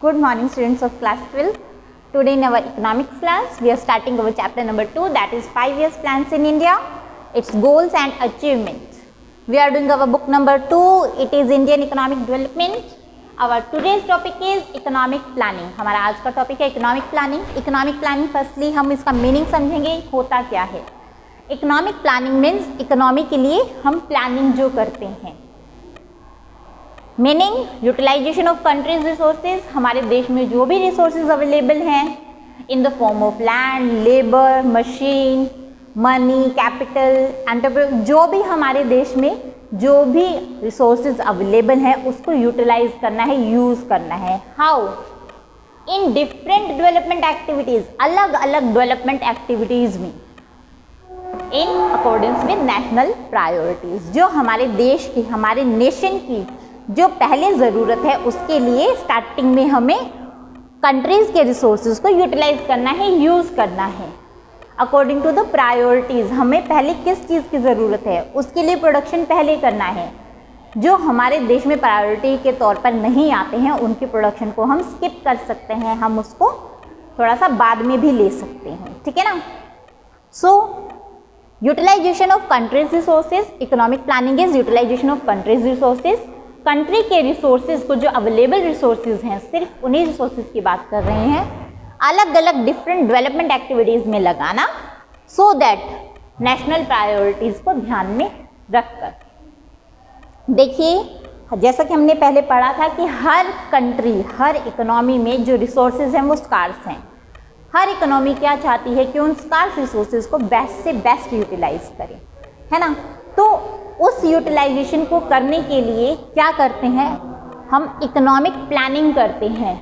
Good morning, students of class 12. Today in our economics class, we are starting our chapter number 2, that is 5 years plans in India, its goals and achievements. We are doing our book number 2, it is Indian economic development. Our today's topic is economic planning. हमारा आज का topic है economic planning. Economic planning firstly हम इसका meaning समझेंगे, होता क्या है. इकोनॉमिक प्लानिंग मीन्स इकोनॉमी के लिए हम प्लानिंग जो करते हैं. Meaning utilisation of country's resources, हमारे देश में जो भी रिसोर्सेज अवेलेबल हैं in the form of land, labour, machine, money, capital, entrepreneur, जो भी हमारे देश में जो भी रिसोर्सेज अवेलेबल हैं उसको यूटिलाइज करना है, यूज़ करना है. How? In different development activities, अलग अलग डेवलपमेंट एक्टिविटीज़ में, in accordance with national priorities, जो हमारे देश की, हमारे नेशन की जो पहले ज़रूरत है उसके लिए स्टार्टिंग में हमें कंट्रीज़ के रिसोर्सेज को यूटिलाइज करना है, यूज़ करना है. अकॉर्डिंग टू द प्रायोरिटीज़, हमें पहले किस चीज़ की ज़रूरत है उसके लिए प्रोडक्शन पहले करना है. जो हमारे देश में प्रायोरिटी के तौर पर नहीं आते हैं उनकी प्रोडक्शन को हम स्किप कर सकते हैं, हम उसको थोड़ा सा बाद में भी ले सकते हैं. ठीक है ना. So utilisation of country's resources, economic planning is utilisation of country's resources. Country के रिसोर्सेज को, जो अवेलेबल रिसोर्सेज हैं, सिर्फ उन्हीं रिसोर्सेज की बात कर रहे हैं, अलग अलग डिफरेंट डेवलपमेंट एक्टिविटीज़ में लगाना, सो दैट नेशनल प्रायोरिटीज़ को ध्यान में रखकर. देखिए, जैसा कि हमने पहले पढ़ा था कि हर कंट्री, हर इकोनॉमी में जो रिसोर्सेज हैं वो स्कार्स हैं. हर इकोनॉमी क्या चाहती है कि उन स्कार्स रिसोर्सेज को बेस्ट से बेस्ट यूटिलाइज करें, है ना. तो उस यूटिलाइजेशन को करने के लिए क्या करते हैं, हम इकोनॉमिक प्लानिंग करते हैं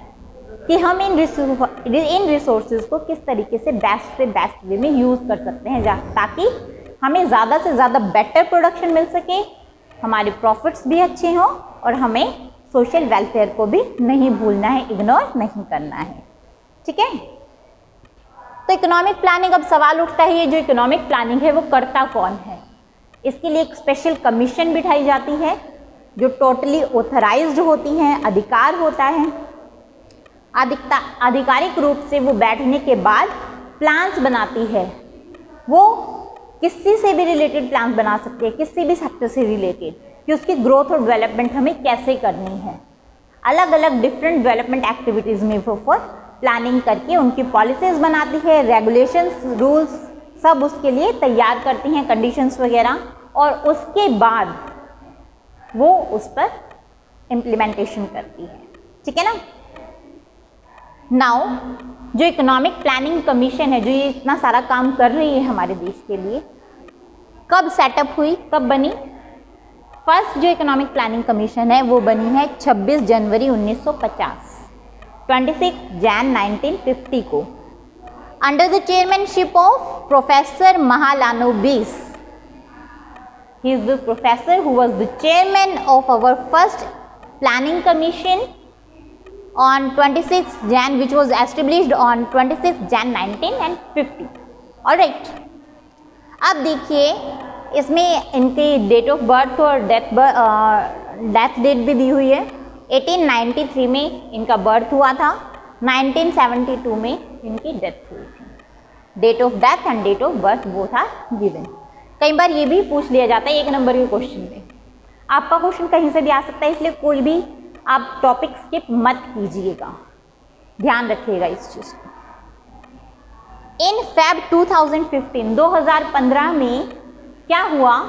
कि हम इन रिसोर्सेज को किस तरीके से बेस्ट वे में यूज़ कर सकते हैं, ताकि हमें ज़्यादा से ज़्यादा बेटर प्रोडक्शन मिल सके, हमारे प्रॉफिट्स भी अच्छे हों और हमें सोशल वेलफेयर को भी नहीं भूलना है, इग्नोर नहीं करना है. ठीक है. तो इकोनॉमिक प्लानिंग, अब सवाल उठता है ये जो इकोनॉमिक प्लानिंग है वो करता कौन है. इसके लिए एक स्पेशल कमीशन बिठाई जाती है जो टोटली ऑथराइज्ड होती हैं, अधिकार होता है. आधिकारिक रूप से वो बैठने के बाद प्लान्स बनाती है. वो किसी से भी रिलेटेड प्लान्स बना सकती है, किसी भी सेक्टर से रिलेटेड, कि उसकी ग्रोथ और डेवलपमेंट हमें कैसे करनी है. अलग अलग डिफरेंट डेवलपमेंट एक्टिविटीज़ में वो फॉर प्लानिंग करके उनकी पॉलिसीज़ बनाती है, रेगुलेशंस, रूल्स सब उसके लिए तैयार करती हैं, कंडीशंस वगैरह, और उसके बाद वो उस पर इम्प्लीमेंटेशन करती है. ठीक है ना. नाउ जो इकोनॉमिक प्लानिंग कमीशन है, जो ये इतना सारा काम कर रही है हमारे देश के लिए, कब सेटअप हुई, कब बनी? फर्स्ट जो इकोनॉमिक प्लानिंग कमीशन है वो बनी है 26 जनवरी 1950, 26 जैन 1950 को, under the chairmanship of professor Mahalanobis. He is the professor who was the chairman of our first planning commission on 26 Jan, which was established on 26 Jan 1950. Alright. अब देखिए, इसमें इनकी डेट ऑफ बर्थ और डेथ डेट भी दी हुई है. 1893 में इनका बर्थ हुआ था, 1972 में इनकी डेथ हुई थी. Date of death and date of birth वो था गिवन. कई बार ये भी पूछ लिया जाता है 1 नंबर के क्वेश्चन में. आपका क्वेश्चन कहीं से भी आ सकता है, इसलिए कोई भी आप टॉपिक स्किप मत कीजिएगा, ध्यान रखिएगा इस चीज़ को. इन फेब 2015 में क्या हुआ,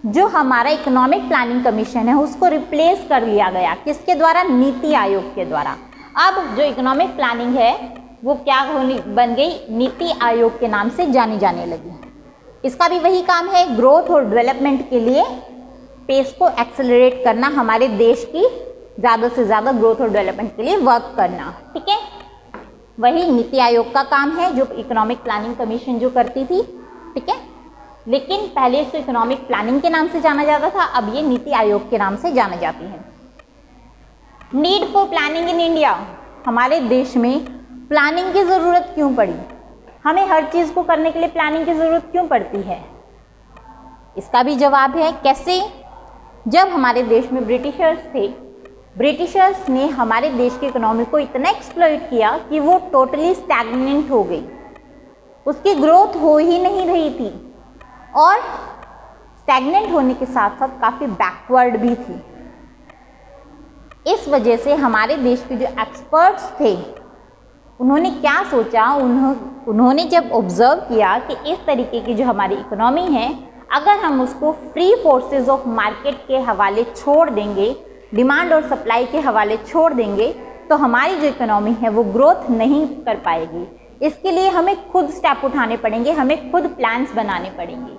जो हमारा इकोनॉमिक प्लानिंग कमीशन है उसको रिप्लेस कर लिया गया. किसके द्वारा? नीति आयोग के द्वारा. अब जो इकोनॉमिक प्लानिंग है वो क्या बन गई, नीति आयोग के नाम से जानी जाने लगी. इसका भी वही काम है, ग्रोथ और डेवलपमेंट के लिए पेस को एक्सेलरेट करना, हमारे देश की ज़्यादा से ज़्यादा ग्रोथ और डेवलपमेंट के लिए वर्क करना. ठीक है. वही नीति आयोग का काम है जो इकोनॉमिक प्लानिंग कमीशन जो करती थी. ठीक है. लेकिन पहले इसको इकोनॉमिक प्लानिंग के नाम से जाना जाता था, अब ये नीति आयोग के नाम से जाना जाती है. Need for planning in India, हमारे देश में प्लानिंग की ज़रूरत क्यों पड़ी, हमें हर चीज़ को करने के लिए प्लानिंग की ज़रूरत क्यों पड़ती है? इसका भी जवाब है कैसे. जब हमारे देश में ब्रिटिशर्स थे ब्रिटिशर्स ने हमारे देश की इकोनॉमी को इतना एक्सप्लॉइट किया कि वो टोटली स्टैग्नेंट हो गई, उसकी ग्रोथ हो ही नहीं रही थी और स्टैग्नेंट होने के साथ साथ काफ़ी बैकवर्ड भी थी। इस वजह से हमारे देश के जो एक्सपर्ट्स थे उन्होंने क्या सोचा, उन्होंने जब ऑब्जर्व किया कि इस तरीके की जो हमारी इकोनॉमी है, अगर हम उसको फ्री फोर्सेस ऑफ मार्केट के हवाले छोड़ देंगे, डिमांड और सप्लाई के हवाले छोड़ देंगे, तो हमारी जो इकोनॉमी है वो ग्रोथ नहीं कर पाएगी। इसके लिए हमें खुद स्टेप उठाने पड़ेंगे, हमें खुद प्लान्स बनाने पड़ेंगे।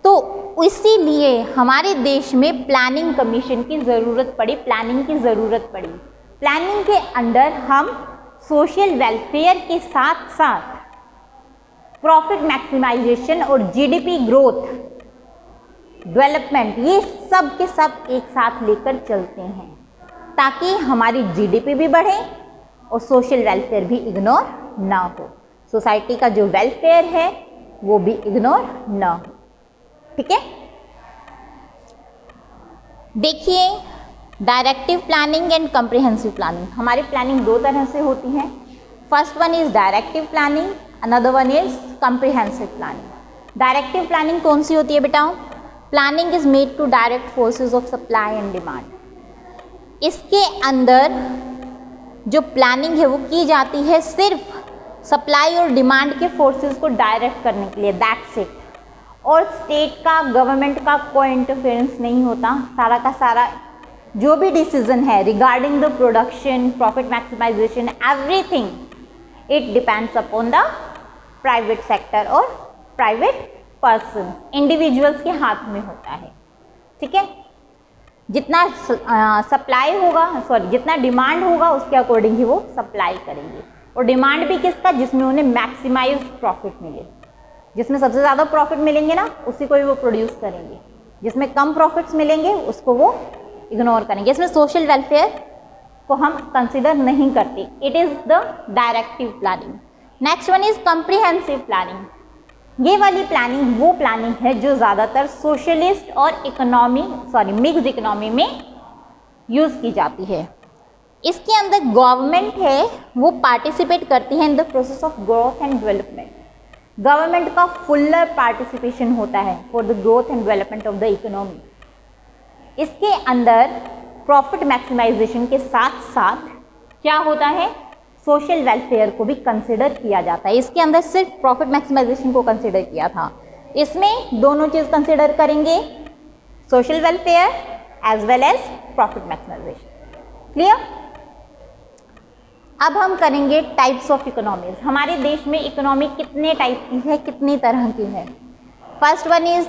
तो इसीलिए हमारे देश में प्लानिंग कमीशन की ज़रूरत पड़ी, प्लानिंग की ज़रूरत पड़ी। प्लानिंग के अंडर हम सोशल वेलफेयर के साथ साथ प्रॉफिट मैक्सिमाइजेशन और जीडीपी ग्रोथ, डेवलपमेंट, ये सब के सब एक साथ लेकर चलते हैं ताकि हमारी जीडीपी भी बढ़े और सोशल वेलफेयर भी इग्नोर ना हो, सोसाइटी का जो वेलफेयर है वो भी इग्नोर ना हो। ठीक है, देखिए directive planning and comprehensive planning. हमारी प्लानिंग दो तरह से होती है। First one is directive planning, another one is comprehensive planning. Directive planning कौन सी होती है बेटा? Planning is made to direct forces of supply and demand. इसके अंदर जो प्लानिंग है वो की जाती है सिर्फ सप्लाई और डिमांड के फोर्सेस को डायरेक्ट करने के लिए, दैट्स इट। और स्टेट का, गवर्नमेंट का कोई इंटरफेरेंस नहीं होता। सारा का सारा जो भी डिसीजन है regarding the production, profit maximisation, everything it depends upon the private sector और प्राइवेट पर्सन, इंडिविजुअल्स के हाथ में होता है। ठीक है, जितना सप्लाई होगा, सॉरी जितना डिमांड होगा उसके अकॉर्डिंग ही वो सप्लाई करेंगे। और डिमांड भी किसका? जिसमें उन्हें मैक्सिमाइज्ड प्रॉफिट मिले, जिसमें सबसे ज़्यादा प्रॉफिट मिलेंगे ना उसी को ही वो प्रोड्यूस करेंगे, जिसमें कम प्रॉफिट्स मिलेंगे उसको वो इग्नोर करेंगे। इसमें सोशल वेलफेयर को हम कंसिडर नहीं करते। It is the directive planning. Next one is comprehensive planning. ये वाली प्लानिंग वो प्लानिंग है जो ज़्यादातर सोशलिस्ट और मिक्स्ड इकोनॉमी में यूज़ की जाती है। इसके अंदर गवर्नमेंट है वो पार्टिसिपेट करती है in the process of growth and development. Government का फुल्लर पार्टिसिपेशन होता है for the growth and development of the economy. इसके अंदर प्रॉफिट मैक्सिमाइजेशन के साथ साथ क्या होता है, सोशल वेलफेयर को भी कंसिडर किया जाता है। इसके अंदर सिर्फ प्रॉफिट मैक्सिमाइजेशन को कंसिडर किया था, इसमें दोनों चीज़ कंसिडर करेंगे, social welfare as well as profit maximisation. Clear? अब हम करेंगे टाइप्स ऑफ इकोनॉमीज। हमारे देश में इकोनॉमी कितने टाइप की है, कितनी तरह की है? फर्स्ट वन इज,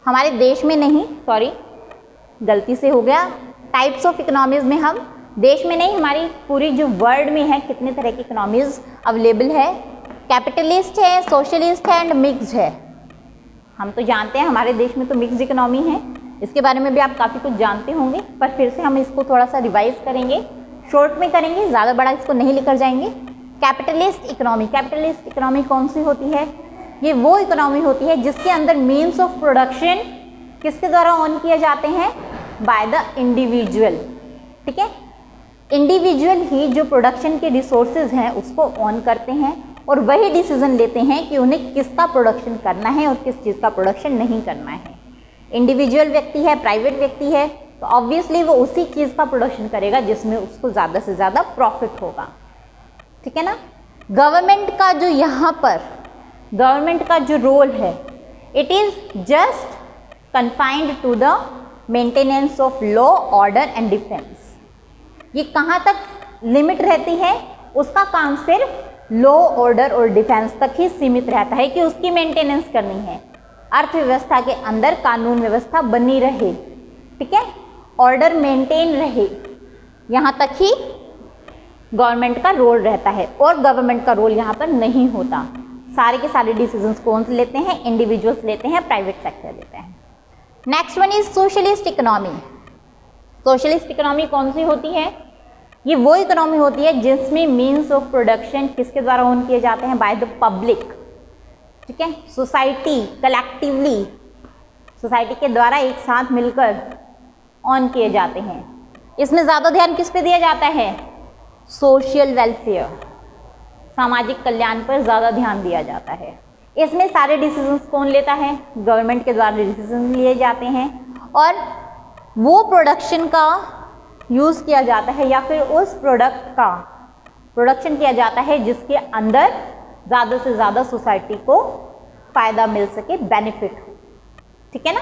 हमारे देश में नहीं, सॉरी गलती से हो गया, टाइप्स ऑफ इकोनॉमीज में हम देश में नहीं, हमारी पूरी जो वर्ल्ड में है कितने तरह की इकोनॉमीज अवेलेबल है। कैपिटलिस्ट है, सोशलिस्ट है एंड मिक्स्ड है। हम तो जानते हैं हमारे देश में तो मिक्स्ड इकोनॉमी है, इसके बारे में भी आप काफ़ी कुछ जानते होंगे, पर फिर से हम इसको थोड़ा सा रिवाइज करेंगे, शॉर्ट में करेंगे, ज़्यादा बड़ा इसको नहीं लेकर जाएंगे। कैपिटलिस्ट इकोनॉमी, कैपिटलिस्ट इकोनॉमी कौन सी होती है? ये वो इकोनॉमी होती है जिसके अंदर मीन्स ऑफ प्रोडक्शन किसके द्वारा ऑन किए जाते हैं? By the individual. ठीक है, इंडिविजुअल ही जो प्रोडक्शन के रिसोर्सेज हैं उसको ऑन करते हैं और वही डिसीजन लेते हैं कि उन्हें किसका प्रोडक्शन करना है और किस चीज़ का प्रोडक्शन नहीं करना है। इंडिविजुअल व्यक्ति है, प्राइवेट व्यक्ति है, तो ऑब्वियसली वो उसी चीज़ का प्रोडक्शन करेगा जिसमें उसको ज़्यादा से ज़्यादा प्रॉफिट होगा। ठीक है ना? गवर्नमेंट का जो यहाँ पर गवर्नमेंट का जो रोल है, it is just confined to the maintenance of law, order and defence. ये कहाँ तक लिमिट रहती है? उसका काम सिर्फ लॉ, ऑर्डर और डिफेंस तक ही सीमित रहता है कि उसकी मेंटेनेंस करनी है, अर्थव्यवस्था के अंदर कानून व्यवस्था बनी रहे, ठीक है, ऑर्डर मेंटेन रहे, यहाँ तक ही गवर्नमेंट का रोल रहता है। और गवर्नमेंट का रोल यहाँ पर नहीं होता। सारे के सारे डिसीजंस कौन से लेते हैं? इंडिविजुअल्स लेते हैं, प्राइवेट सेक्टर लेते हैं। Next one is socialist economy. Socialist economy कौन सी होती है? ये वो इकोनॉमी होती है जिसमें मीन्स ऑफ प्रोडक्शन किसके द्वारा ऑन किए जाते हैं? By the public. ठीक है, सोसाइटी कलेक्टिवली, सोसाइटी के द्वारा एक साथ मिलकर ऑन किए जाते हैं। इसमें ज़्यादा ध्यान किस पे दिया जाता है? सोशल वेलफेयर, सामाजिक कल्याण पर ज़्यादा ध्यान दिया जाता है। इसमें सारे डिसीजंस कौन लेता है? गवर्नमेंट के द्वारा डिसीजन लिए जाते हैं और वो प्रोडक्शन का यूज़ किया जाता है या फिर उस प्रोडक्ट का प्रोडक्शन किया जाता है जिसके अंदर ज़्यादा से ज़्यादा सोसाइटी को फ़ायदा मिल सके, बेनिफिट हो। ठीक है ना?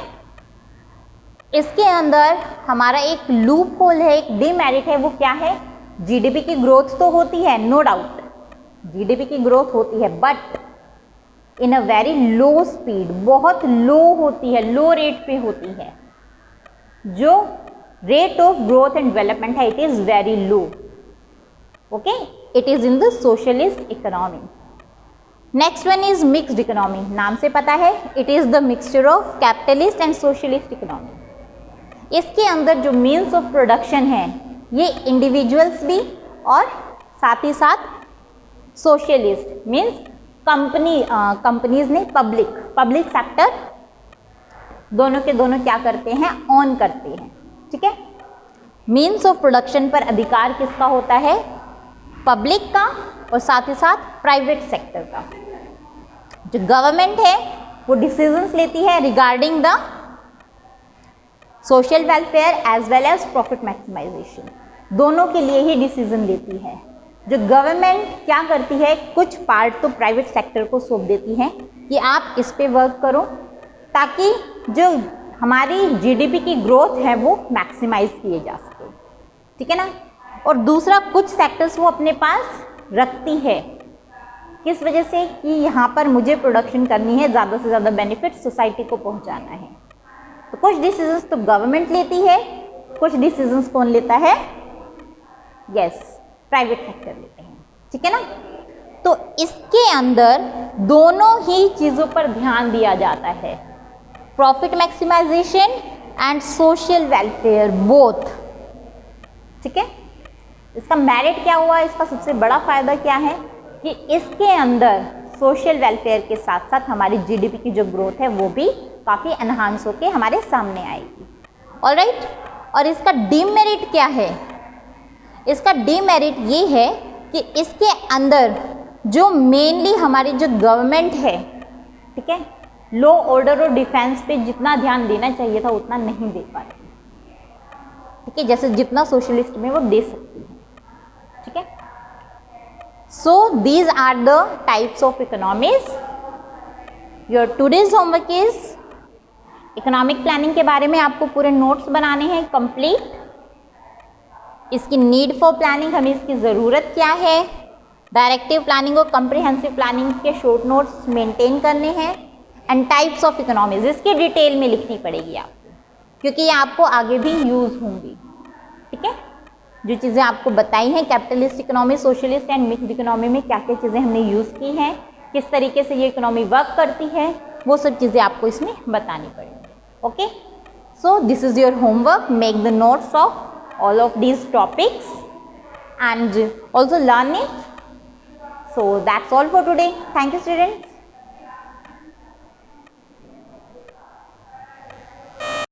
इसके अंदर हमारा एक लूप होल है, एक डीमेरिट है। वो क्या है? जीडीपी की ग्रोथ तो होती है, नो डाउट जीडीपी की ग्रोथ होती है, but in a very low speed, बहुत लो होती है, लो रेट पे होती है। जो rate of growth and development है, it is very low. Okay, it is in the socialist economy. Next one is mixed economy. नाम से पता है, it is the mixture of capitalist and socialist economy. इसके अंदर जो मीन्स ऑफ प्रोडक्शन है, ये इंडिविजुअल्स भी और साथ ही साथ सोशलिस्ट मीन्स कंपनीज ने पब्लिक सेक्टर दोनों के दोनों क्या करते हैं? ऑन करते हैं। ठीक है, मीन्स ऑफ प्रोडक्शन पर अधिकार किसका होता है? पब्लिक का और साथ ही साथ प्राइवेट सेक्टर का। जो गवर्नमेंट है वो डिसीजंस लेती है regarding the social welfare as well as profit maximisation, दोनों के लिए ही डिसीजन लेती है। जो गवर्नमेंट क्या करती है, कुछ पार्ट तो प्राइवेट सेक्टर को सौंप देती है कि आप इस पे वर्क करो ताकि जो हमारी जीडीपी की ग्रोथ है वो मैक्सिमाइज किए जा सके। ठीक है ना? और दूसरा, कुछ सेक्टर्स वो अपने पास रखती है, किस वजह से? कि यहाँ पर मुझे प्रोडक्शन करनी है, ज़्यादा से ज़्यादा बेनिफिट सोसाइटी को पहुँचाना है। तो कुछ डिसीजंस तो गवर्नमेंट लेती है, कुछ डिसीजंस कौन लेता है? यस, प्राइवेट सेक्टर लेते हैं। ठीक है ना? तो इसके अंदर दोनों ही चीज़ों पर ध्यान दिया जाता है, profit maximisation and social welfare both. ठीक है, इसका मेरिट क्या हुआ? इसका सबसे बड़ा फायदा क्या है कि इसके अंदर सोशल वेलफेयर के साथ साथ हमारी जीडीपी की जो ग्रोथ है वो भी काफ़ी एनहांस होके हमारे सामने आएगी। ऑलराइट, और इसका डीमेरिट क्या है? इसका डीमेरिट ये है कि इसके अंदर जो मेनली हमारी जो गवर्नमेंट है, ठीक है, लॉ ऑर्डर और डिफेंस पे जितना ध्यान देना चाहिए था उतना नहीं दे पा रही। ठीक है, जैसे जितना सोशलिस्ट में वो दे सकती है। ठीक है, so these are the types of economies. Your today's homework is economic planning के बारे में आपको पूरे नोट्स बनाने हैं कंप्लीट। इसकी नीड फॉर प्लानिंग, हमें इसकी ज़रूरत क्या है, डायरेक्टिव प्लानिंग और कम्प्रिहेंसिव प्लानिंग के शॉर्ट नोट्स मेंटेन करने हैं, एंड टाइप्स ऑफ इकोनॉमीज इसकी डिटेल में लिखनी पड़ेगी आपको, क्योंकि ये आपको आगे भी यूज़ होंगी। ठीक है, जो चीज़ें आपको बताई हैं capitalist economy, socialist and mixed economy में क्या क्या चीज़ें हमने यूज़ की हैं, किस तरीके से ये इकोनॉमी वर्क करती है, वो सब चीज़ें आपको इसमें बतानी पड़ेंगी। Okay, so this is your homework, make the notes of all of these topics and also learn it. So that's all for today. Thank you, students.